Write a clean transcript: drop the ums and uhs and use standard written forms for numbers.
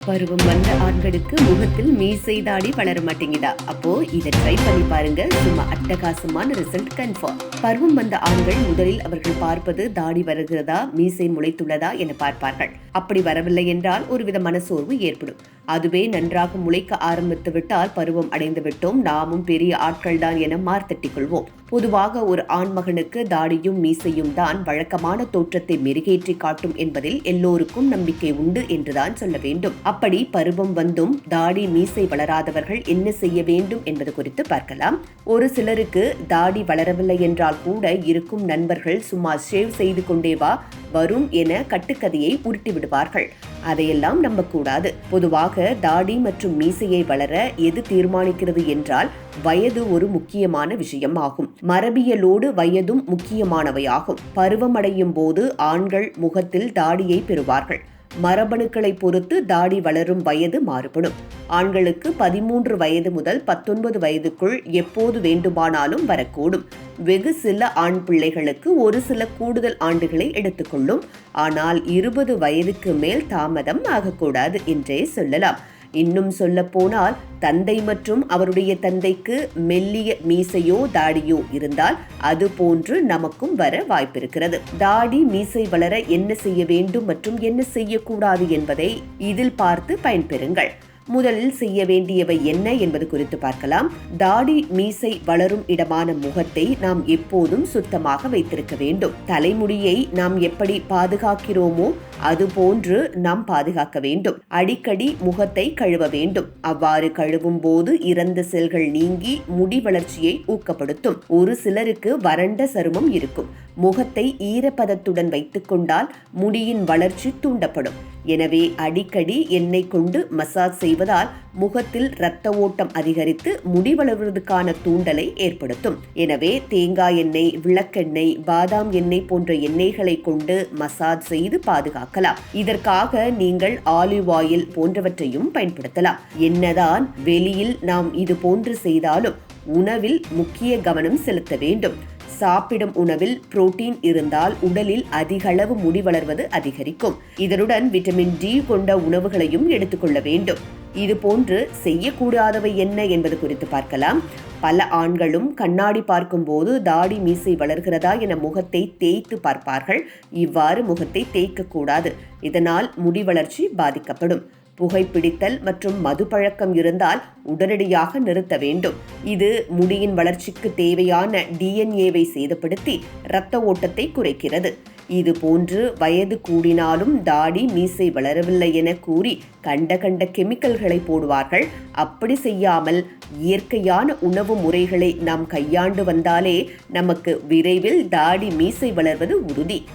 பருவம் வந்த ஆண்களுக்கு முகத்தில் மீசை தாடி வளர மாட்டேங்குதா? அப்போ இதை ட்ரை பண்ணி பாருங்க. சும்மா அட்டகாசமான ரிசல்ட் கன்ஃபார்ம். பருவம் வந்த ஆண்கள் முதலில் அவர்கள் பார்ப்பது தாடி வருகிறதா, மீசை முளைத்துள்ளதா என பார்ப்பார்கள். அப்படி வரவில்லை என்றால் ஒருவித மனசோர்வு ஏற்படும். அதுவே நன்றாக முளைக்க ஆரம்பித்து விட்டால் பருவம் அடைந்து விட்டோம், நாமும் பெரிய ஆட்கள் தான் என மார்த்தட்டிக் கொள்வோம். பொதுவாக ஒரு ஆண்மகனுக்கு தாடியும் மீசையும் தான் வழக்கமான தோற்றத்தை மெருகேற்றி காட்டும் என்பதில் எல்லோருக்கும் நம்பிக்கை உண்டு என்றுதான் சொல்ல வேண்டும். அப்படி பருவம் வந்தும் தாடி மீசை வளராதவர்கள் என்ன செய்ய வேண்டும் என்பது குறித்து பார்க்கலாம். ஒரு சிலருக்கு தாடி வளரவில்லை என்றால் கூட இருக்கும் நண்பர்கள் சும்மா ஷேவ் செய்து கொண்டே வரும் என கட்டுக்கதையை உருட்டி விடுவார்கள். அதையெல்லாம் நம்பக்கூடாது. பொதுவாக தாடி மற்றும் மீசையை வளர எது தீர்மானிக்கிறது என்றால் வயது ஒரு முக்கியமான விஷயம் ஆகும். மரபியலோடு வயதும் முக்கியமானவையாகும். பருவமடையும் போது ஆண்கள் முகத்தில் தாடியை பெறுவார்கள். மரபணுக்களை பொறுத்து தாடி வளரும் வயது மாறுபடும். ஆண்களுக்கு 13 வயது முதல் 19 வயதுக்குள் எப்போது வேண்டுமானாலும் வரக்கூடும். வெகு சில ஆண் பிள்ளைகளுக்கு ஒரு சில கூடுதல் ஆண்டுகளை எடுத்துக்கொள்ளும். ஆனால் 20 வயதுக்கு மேல் தாமதம் ஆகக்கூடாது என்றே சொல்லலாம். இன்னும் சொல்ல போனால் தந்தை மற்றும் அவருடைய தந்தைக்கு மெல்லிய மீசையோ தாடியோ இருந்தால் அது போன்று நமக்கும் வர வாய்ப்பிருக்கிறது. தாடி மீசை வளர என்ன செய்ய வேண்டும் மற்றும் என்ன செய்யக்கூடாது என்பதை இதில் பார்த்து பயன்பெறுங்கள். முதலில் செய்ய வேண்டியவை என்ன என்பது குறித்து பார்க்கலாம். தாடி மீசை வளரும் இடமான முகத்தை நாம் எப்போதும் சுத்தமாக வைத்திருக்க வேண்டும். தலைமுடியை நாம் எப்படி பாதுகாக்கிறோமோ அதுபோன்று நாம் பாதுகாக்க வேண்டும். அடிக்கடி முகத்தை கழுவ வேண்டும். அவ்வாறு கழுவும் போது இறந்த செல்கள் நீங்கி முடி வளர்ச்சியை ஊக்கப்படுத்தும். ஒரு சிலருக்கு வறண்ட சருமம் இருக்கும். முகத்தை ஈரப்பதத்துடன் வைத்துக் கொண்டால் முடியின் வளர்ச்சி தூண்டப்படும். எனவே அடிக்கடி எண்ணெய் கொண்டு மசாஜ் செய்வதால் முகத்தில் இரத்த ஓட்டம் அதிகரித்து முடி வளர்வதற்கான தூண்டலை ஏற்படுத்தும். எனவே தேங்காய் எண்ணெய், விளக்கெண்ணெய், பாதாம் எண்ணெய் போன்ற எண்ணெய்களை கொண்டு மசாஜ் செய்து பாதுகாக்கலாம். இதற்காக நீங்கள் ஆலிவ் ஆயில் போன்றவற்றையும் பயன்படுத்தலாம். என்னதான் வெளியில் நாம் இது போன்று செய்தாலும் உணவில் முக்கிய கவனம் செலுத்த வேண்டும். சாப்பிடும் உணவில் புரோட்டீன் இருந்தால் உடலில் அதிகளவு முடி வளர்வது அதிகரிக்கும். இதனுடன் விட்டமின் டி கொண்ட உணவுகளையும் எடுத்துக்கொள்ள வேண்டும். இது போன்று செய்யக்கூடாதவை என்ன என்பது குறித்து பார்க்கலாம். பல ஆண்களும் கண்ணாடி பார்க்கும் போது தாடி மீசை வளர்கிறதா என முகத்தை தேய்த்து பார்ப்பார்கள். இவ்வாறு முகத்தை தேய்க்க கூடாது. இதனால் முடி வளர்ச்சி பாதிக்கப்படும். புகைப்பிடித்தல் மற்றும் மது பழக்கம் இருந்தால் உடனடியாக நிறுத்த வேண்டும். இது முடியின் வளர்ச்சிக்கு தேவையான டிஎன்ஏவை சேதப்படுத்தி இரத்த ஓட்டத்தை குறைக்கிறது. இது போன்று வயது கூடினாலும் தாடி மீசை வளரவில்லை என கூறி கண்ட கெமிக்கல்களை போடுவார்கள். அப்படி செய்யாமல் இயற்கையான உணவு முறைகளை நாம் கையாண்டு வந்தாலே நமக்கு விரைவில் தாடி மீசை வளர்வது உறுதி.